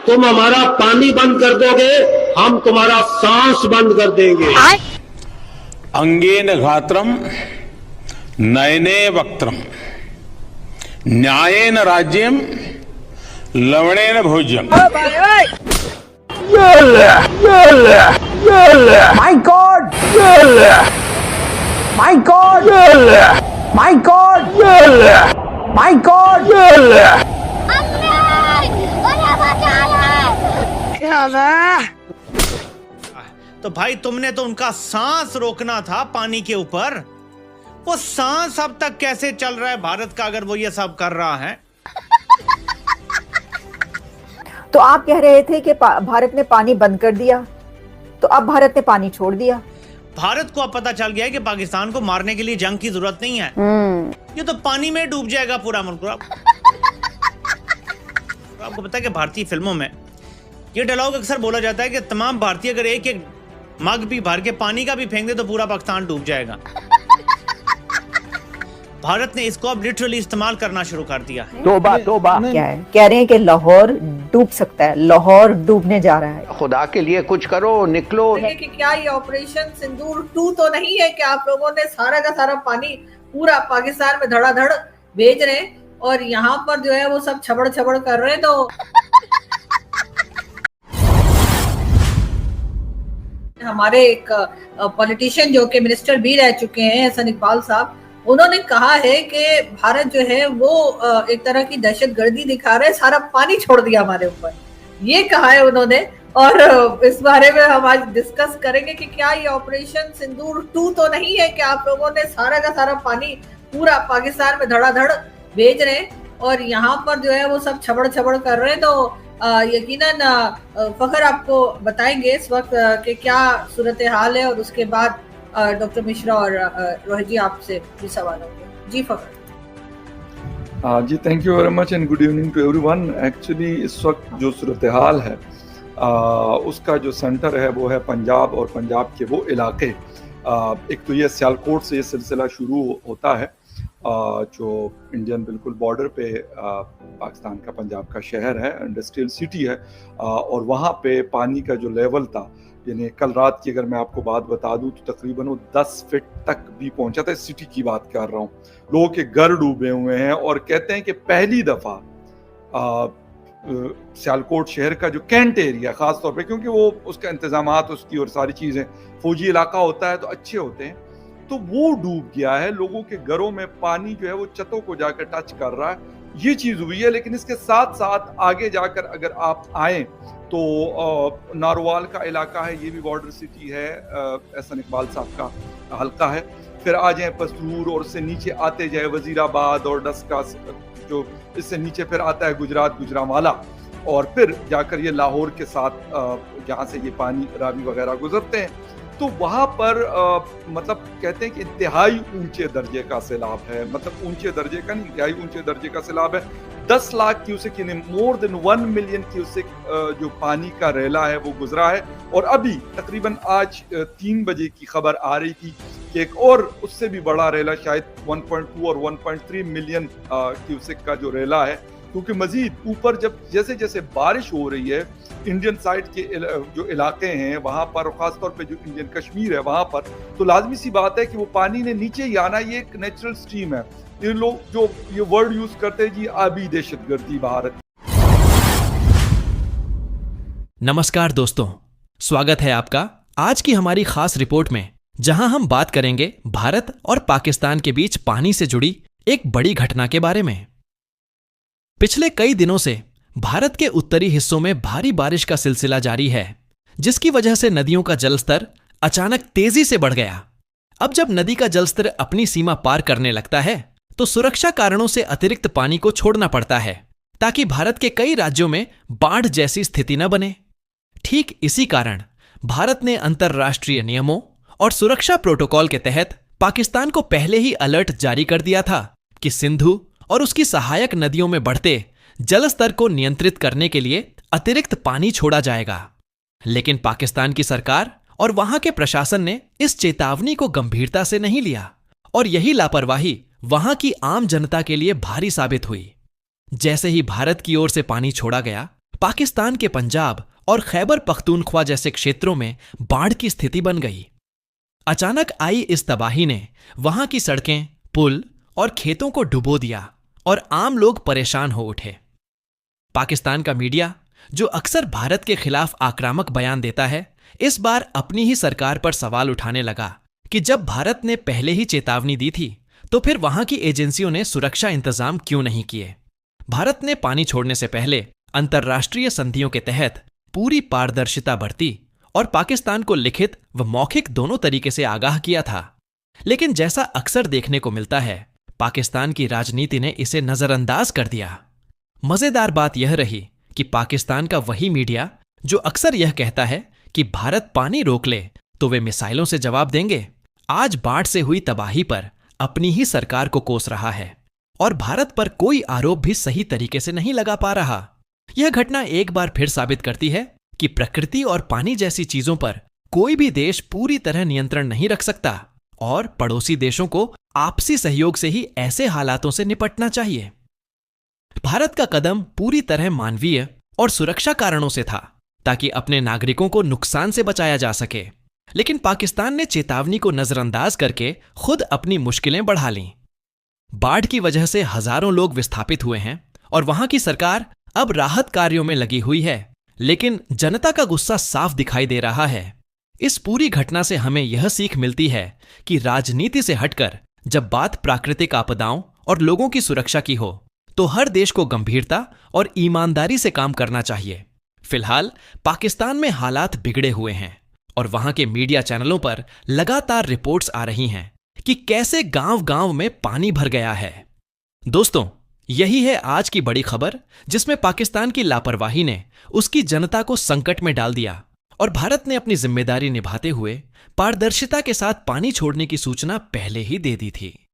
तुम हमारा पानी बंद कर दोगे, हम तुम्हारा सांस बंद कर देंगे। अंगेन घात्रम नयने वक्त्रम न्यायेन राज्यम लवणेन भोज्यम। My God! My God! My God! My God! तो भाई तुमने तो उनका सांस रोकना था पानी के ऊपर। वो सांस अब तक कैसे चल रहा है भारत का, अगर वो ये सब कर रहा है? तो आप कह रहे थे कि भारत ने पानी बंद कर दिया, तो अब भारत ने पानी छोड़ दिया। भारत को अब पता चल गया है कि पाकिस्तान को मारने के लिए जंग की जरूरत नहीं है। ये तो पानी में डूब जाएगा पूरा मुल्क। आपको पता है कि भारतीय फिल्मों में ये डायलॉग अक्सर बोला जाता है कि तमाम भारतीय अगर एक एक मग भी भर के पानी का भी फेंक दे तो पूरा पाकिस्तान डूब जाएगा। भारत ने इसको अब लिटरली इस्तेमाल करना शुरू कर दिया है। तोबा तोबा। क्या है, कह रहे हैं कि लाहौर डूब सकता है, लाहौर डूबने जा रहा है। खुदा के लिए कुछ करो, निकलो। कि क्या ये ऑपरेशन सिंदूर 2 तो नहीं है कि आप लोगों ने सारा का सारा पानी पूरा पाकिस्तान में धड़ाधड़ भेज रहे हैं और यहाँ पर जो है वो सब छबड़ छबड़ कर रहे हैं। तो हमारे एक पॉलिटिशियन जो कि मिनिस्टर भी रह चुके हैं, हसन इकबाल साहब, उन्होंने कहा है कि भारत जो है वो एक तरह की दहशतगर्दी दिखा रहा है, सारा पानी छोड़ दिया हमारे ऊपर, ये कहा है उन्होंने। और इस बारे में हम आज डिस्कस करेंगे कि क्या ये ऑपरेशन सिंदूर 2 तो नहीं है कि आप लोगों ने सारा का सारा पानी पूरा पाकिस्तान में धड़ाधड़ भेज रहे हैं और यहाँ पर जो है वो सब छबड़ छबड़ कर रहे हैं। तो यकीनन फखर आपको बताएंगे इस वक्त कि क्या सूरत हाल है और उसके बाद डॉक्टर मिश्रा और रोहित जी आपसे भी सवाल होंगे। जी फखर। जी thank you very much and good evening to everyone. Actually इस वक्त जो सूरत हाल है उसका जो सेंटर है वो है पंजाब और पंजाब के वो इलाके। एक तो ये सियालकोट से ये सिलसिला शुरू होता है जो इंडियन बिल्कुल बॉर्डर पे पाकिस्तान का पंजाब का शहर है, इंडस्ट्रियल सिटी है और वहाँ पे पानी का जो लेवल था, यानी कल रात की अगर मैं आपको बात बता दूं तो तकरीबन वो 10 फीट तक भी पहुंचा था। सिटी की बात कर रहा हूँ, लोगों के घर डूबे हुए हैं और कहते हैं कि पहली दफ़ा सियालकोट शहर का जो कैंट एरिया खास तौर पे, क्योंकि वो उसका इंतजामात उसकी और सारी चीज़ें फौजी इलाका होता है तो अच्छे होते हैं, तो वो डूब गया है। लोगों के घरों में पानी जो है वो छतों को जाकर टच कर रहा है, ये चीज़ हुई है। लेकिन इसके साथ साथ आगे जाकर अगर आप आएँ तो नारोवाल का इलाका है, ये भी बॉर्डर सिटी है, एहसन इकबाल साहब का हल्का है। फिर आ जाए पसूर और उससे नीचे आते जाए वजीराबाद और डस्का, जो इससे नीचे फिर आता है गुजरात, गुजरांवाला, और फिर जाकर ये लाहौर के साथ जहाँ से ये पानी रावी वगैरह गुजरते हैं, तो वहाँ पर मतलब कहते हैं कि इंतहाई ऊंचे दर्जे का सैलाब है। मतलब ऊंचे दर्जे का नहीं, इंतहाई ऊंचे दर्जे का सैलाब है। 10 लाख क्यूसेक यानी मोर देन 1 मिलियन क्यूसेक जो पानी का रेला है वो गुजरा है। और अभी तकरीबन आज 3 बजे की खबर आ रही थी कि एक और उससे भी बड़ा रेला, शायद 1.2 और 1.3 मिलियन क्यूसेक का जो रेला है, क्योंकि मजीद ऊपर जब जैसे जैसे बारिश हो रही है इंडियन साइड के जो इलाके हैं वहाँ पर, खासतौर पे जो इंडियन कश्मीर है वहाँ पर, तो लाजमी सी बात है कि वो पानी ने नीचे ही आना। ये एक नेचुरल स्ट्रीम है। ये लोग जो ये वर्ड यूज करते हैं जी, आबी दहशतगर्दी भारत। नमस्कार दोस्तों, स्वागत है आपका आज की हमारी खास रिपोर्ट में, जहां हम बात करेंगे भारत और पाकिस्तान के बीच पानी से जुड़ी एक बड़ी घटना के बारे में। पिछले कई दिनों से भारत के उत्तरी हिस्सों में भारी बारिश का सिलसिला जारी है, जिसकी वजह से नदियों का जलस्तर अचानक तेजी से बढ़ गया। अब जब नदी का जलस्तर अपनी सीमा पार करने लगता है तो सुरक्षा कारणों से अतिरिक्त पानी को छोड़ना पड़ता है, ताकि भारत के कई राज्यों में बाढ़ जैसी स्थिति न बने। ठीक इसी कारण भारत ने अंतर्राष्ट्रीय नियमों और सुरक्षा प्रोटोकॉल के तहत पाकिस्तान को पहले ही अलर्ट जारी कर दिया था कि सिंधु और उसकी सहायक नदियों में बढ़ते जलस्तर को नियंत्रित करने के लिए अतिरिक्त पानी छोड़ा जाएगा। लेकिन पाकिस्तान की सरकार और वहां के प्रशासन ने इस चेतावनी को गंभीरता से नहीं लिया और यही लापरवाही वहां की आम जनता के लिए भारी साबित हुई। जैसे ही भारत की ओर से पानी छोड़ा गया, पाकिस्तान के पंजाब और खैबर पख्तूनख्वा जैसे क्षेत्रों में बाढ़ की स्थिति बन गई। अचानक आई इस तबाही ने वहां की सड़कें, पुल और खेतों को डुबो दिया और आम लोग परेशान हो उठे। पाकिस्तान का मीडिया, जो अक्सर भारत के खिलाफ आक्रामक बयान देता है, इस बार अपनी ही सरकार पर सवाल उठाने लगा कि जब भारत ने पहले ही चेतावनी दी थी तो फिर वहां की एजेंसियों ने सुरक्षा इंतजाम क्यों नहीं किए। भारत ने पानी छोड़ने से पहले अंतर्राष्ट्रीय संधियों के तहत पूरी पारदर्शिता बरती और पाकिस्तान को लिखित व मौखिक दोनों तरीके से आगाह किया था। लेकिन जैसा अक्सर देखने को मिलता है, पाकिस्तान की राजनीति ने इसे नजरअंदाज कर दिया। मजेदार बात यह रही कि पाकिस्तान का वही मीडिया जो अक्सर यह कहता है कि भारत पानी रोक ले तो वे मिसाइलों से जवाब देंगे, आज बाढ़ से हुई तबाही पर अपनी ही सरकार को कोस रहा है और भारत पर कोई आरोप भी सही तरीके से नहीं लगा पा रहा। यह घटना एक बार फिर साबित करती है कि प्रकृति और पानी जैसी चीजों पर कोई भी देश पूरी तरह नियंत्रण नहीं रख सकता और पड़ोसी देशों को आपसी सहयोग से ही ऐसे हालातों से निपटना चाहिए। भारत का कदम पूरी तरह मानवीय और सुरक्षा कारणों से था ताकि अपने नागरिकों को नुकसान से बचाया जा सके, लेकिन पाकिस्तान ने चेतावनी को नजरअंदाज करके खुद अपनी मुश्किलें बढ़ा लीं। बाढ़ की वजह से हजारों लोग विस्थापित हुए हैं और वहां की सरकार अब राहत कार्यों में लगी हुई है, लेकिन जनता का गुस्सा साफ दिखाई दे रहा है। इस पूरी घटना से हमें यह सीख मिलती है कि राजनीति से हटकर जब बात प्राकृतिक आपदाओं और लोगों की सुरक्षा की हो तो हर देश को गंभीरता और ईमानदारी से काम करना चाहिए। फिलहाल पाकिस्तान में हालात बिगड़े हुए हैं और वहां के मीडिया चैनलों पर लगातार रिपोर्ट्स आ रही हैं कि कैसे गांव-गांव में पानी भर गया है। दोस्तों, यही है आज की बड़ी खबर जिसमें पाकिस्तान की लापरवाही ने उसकी जनता को संकट में डाल दिया और भारत ने अपनी जिम्मेदारी निभाते हुए पारदर्शिता के साथ पानी छोड़ने की सूचना पहले ही दे दी थी।